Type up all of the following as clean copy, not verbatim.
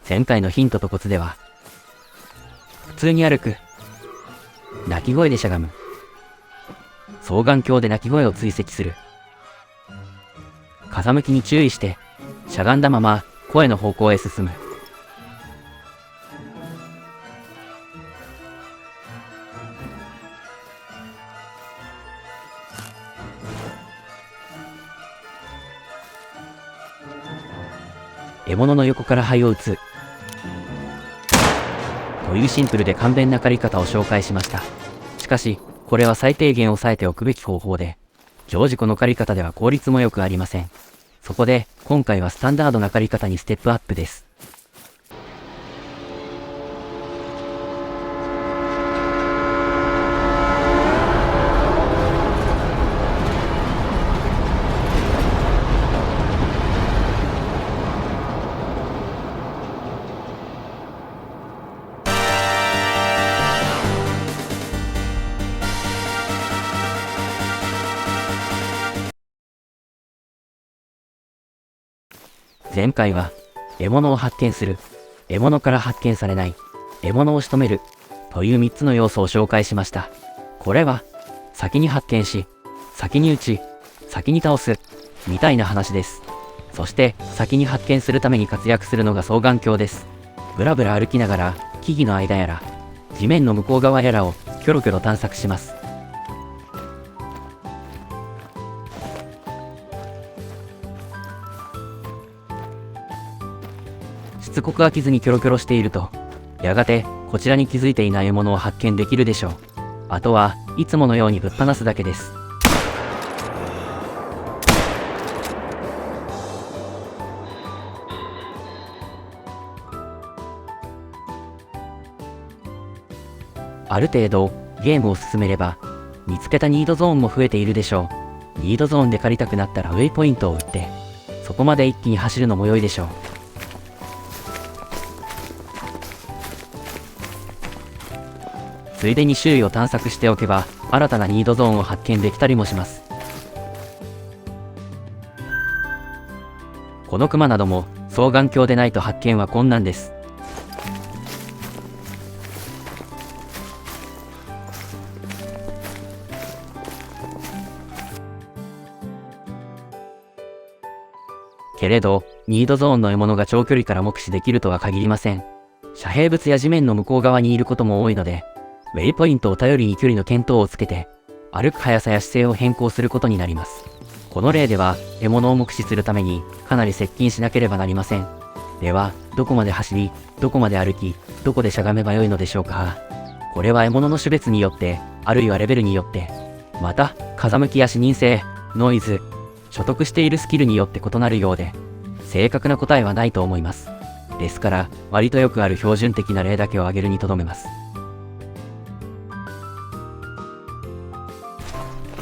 前回のヒントとコツでは、普通に歩く、鳴き声でしゃがむ、双眼鏡で鳴き声を追跡する、風向きに注意してしゃがんだまま声の方向へ進む。獲物の横から灰を打つというシンプルで簡便な狩り方を紹介しました。しかしこれは最低限押さえておくべき方法で、常時この狩り方では効率も良くありません。そこで今回はスタンダードな狩り方にステップアップです。前回は獲物を発見する、獲物から発見されない、獲物を仕留めるという3つの要素を紹介しました。これは先に発見し、先に撃ち、先に倒すみたいな話です。そして先に発見するために活躍するのが双眼鏡です。ぶらぶら歩きながら木々の間やら地面の向こう側やらをキョロキョロ探索します。しつこく飽きずにキョロキョロしていると、やがてこちらに気づいていない獲物を発見できるでしょう。あとはいつものようにぶっ放すだけです。ある程度ゲームを進めれば見つけたニードゾーンも増えているでしょう。ニードゾーンで狩りたくなったらウェイポイントを打ってそこまで一気に走るのも良いでしょう。ついでに周囲を探索しておけば新たなニードゾーンを発見できたりもします。このクマなども双眼鏡でないと発見は困難です。けれどニードゾーンの獲物が長距離から目視できるとは限りません。遮蔽物や地面の向こう側にいることも多いので、ウェイポイントを頼りに距離の見当をつけて歩く速さや姿勢を変更することになります。この例では獲物を目視するためにかなり接近しなければなりません。ではどこまで走り、どこまで歩き、どこでしゃがめばよいのでしょうか。これは獲物の種別によって、あるいはレベルによって、また風向きや視認性、ノイズ、所得しているスキルによって異なるようで、正確な答えはないと思います。ですから割とよくある標準的な例だけを挙げるにとどめます。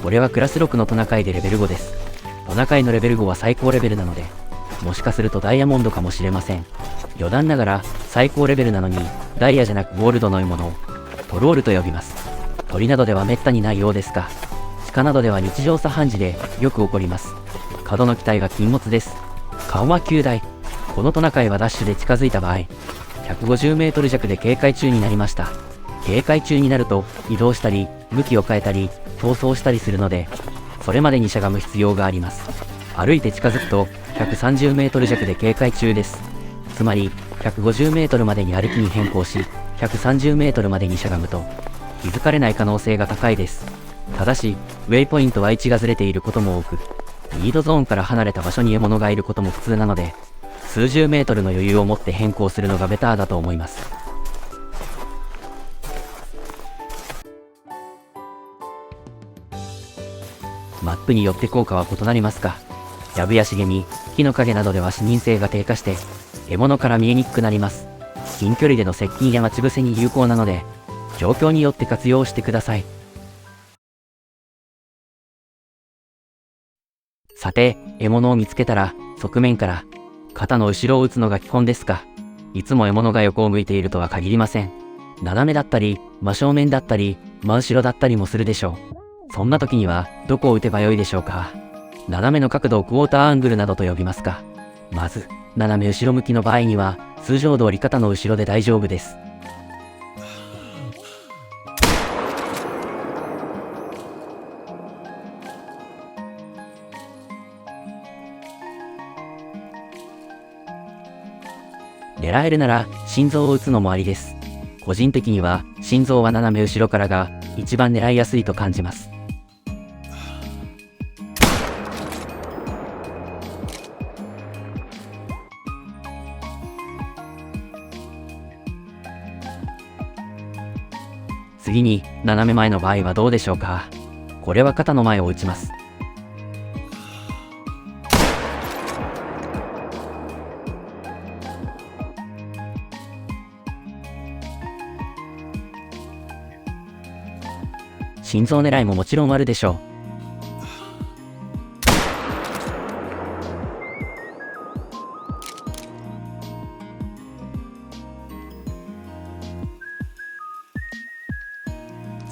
これはクラス6のトナカイでレベル5です。トナカイのレベル5は最高レベルなので、もしかするとダイヤモンドかもしれません。余談ながら最高レベルなのにダイヤじゃなくゴールドの獲物をトロールと呼びます。鳥などではめったにないようですが、鹿などでは日常茶飯事でよく起こります。角の機体が禁物です。顔は9台。このトナカイはダッシュで近づいた場合、150メートル弱で警戒中になりました。警戒中になると移動したり向きを変えたり逃走したりするので、それまでにしゃがむ必要があります。歩いて近づくと130メートル弱で警戒中です。つまり150メートルまでに歩きに変更し、130メートルまでにしゃがむと気づかれない可能性が高いです。ただしウェイポイントは位置がずれていることも多く、リードゾーンから離れた場所に獲物がいることも普通なので、数十メートルの余裕を持って変更するのがベターだと思います。マップによって効果は異なりますが、藪や茂み、木の陰などでは視認性が低下して獲物から見えにくくなります。近距離での接近や待ち伏せに有効なので、状況によって活用してください。さて、獲物を見つけたら側面から肩の後ろを撃つのが基本ですが、いつも獲物が横を向いているとは限りません。斜めだったり真正面だったり真後ろだったりもするでしょう。そんな時にはどこを撃てばよいでしょうか。斜めの角度をクォーターアングルなどと呼びますが、まず、斜め後ろ向きの場合には、通常通り肩の後ろで大丈夫です。狙えるなら心臓を打つのもありです。個人的には心臓は斜め後ろからが一番狙いやすいと感じます。次に斜め前の場合はどうでしょうか。これは肩の前を打ちます。心臓狙いももちろんあるでしょう。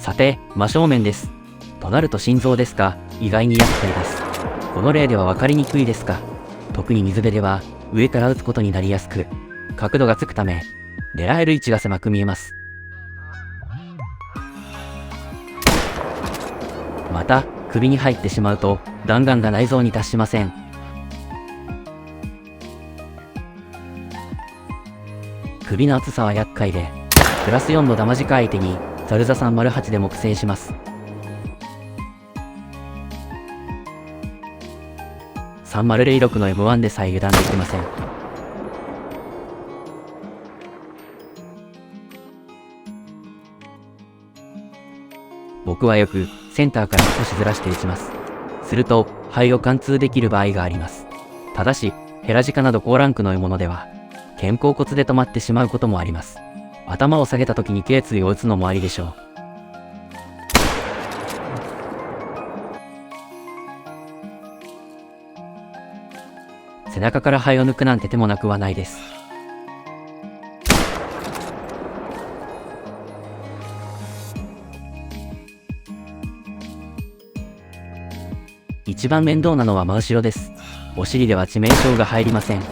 さて、真正面です。となると心臓ですが、意外に厄介です。この例では分かりにくいですが、特に水辺では上から打つことになりやすく、角度がつくため、狙える位置が狭く見えます。また、首に入ってしまうと弾丸が内臓に達しません。首の厚さは厄介で、プラス4のダマジカ相手にザルザ308でも苦戦します。3006の M1 でさえ油断できません。僕はよくセンターから少しずらして打ちます。すると肺を貫通できる場合があります。ただしヘラジカなど高ランクの獲物では肩甲骨で止まってしまうこともあります。頭を下げた時に頸椎を打つのもありでしょう。背中から肺を抜くなんて手もなくはないです。一番面倒なのは真後ろです。お尻では致命傷が入りません。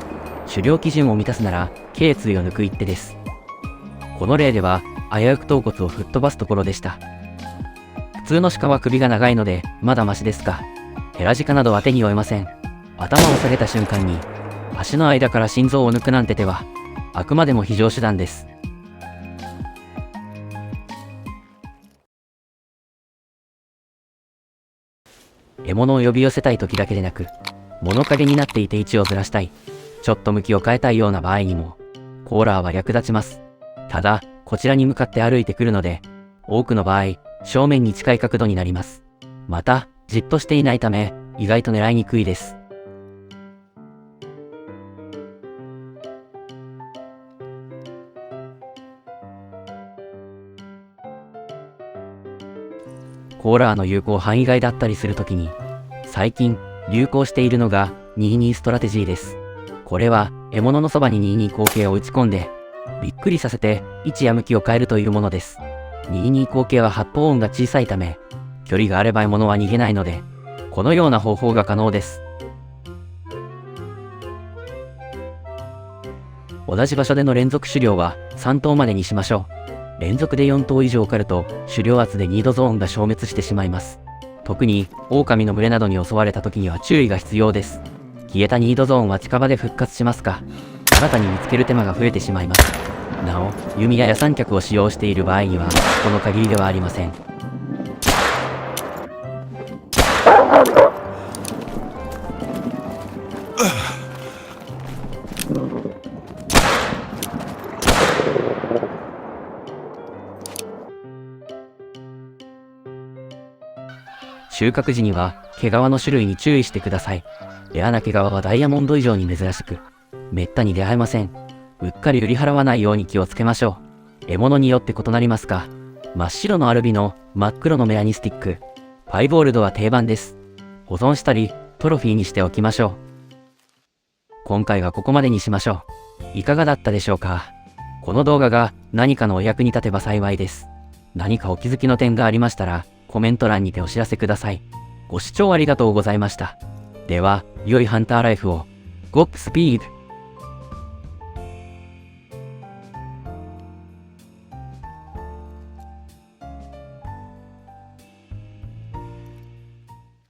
狩猟基準を満たすなら頸椎を抜く一手です。この例では危うく頭骨を吹っ飛ばすところでした。普通の鹿は首が長いのでまだマシですが、ヘラジカなどは手に負えません。頭を下げた瞬間に足の間から心臓を抜くなんて手はあくまでも非常手段です。獲物を呼び寄せたい時だけでなく、物陰になっていて位置をずらしたい、ちょっと向きを変えたいような場合にもコーラーは役立ちます。ただこちらに向かって歩いてくるので、多くの場合正面に近い角度になります。またじっとしていないため意外と狙いにくいです。コーラーの有効範囲外だったりするときに、最近流行しているのが22ストラテジーです。これは獲物のそばに22口径を打ち込んで、びっくりさせて位置や向きを変えるというものです。22口径は発砲音が小さいため、距離があれば獲物は逃げないので、このような方法が可能です。同じ場所での連続狩猟は3頭までにしましょう。連続で4頭以上狩ると狩猟圧でニードゾーンが消滅してしまいます。特に狼の群れなどに襲われた時には注意が必要です。消えたニードゾーンは近場で復活しますが、新たに見つける手間が増えてしまいます。なお、弓や三脚を使用している場合にはこの限りではありません。収穫時には毛皮の種類に注意してください。レアな毛皮はダイヤモンド以上に珍しく、めったに出会えません。うっかり売り払わないように気をつけましょう。獲物によって異なりますが、真っ白のアルビノ、真っ黒のメラニスティック、パイボールドは定番です。保存したりトロフィーにしておきましょう。今回はここまでにしましょう。いかがだったでしょうか。この動画が何かのお役に立てば幸いです。何かお気づきの点がありましたら、コメント欄にてお知らせください。ご視聴ありがとうございました。では、良いハンターライフを。ゴップスピード。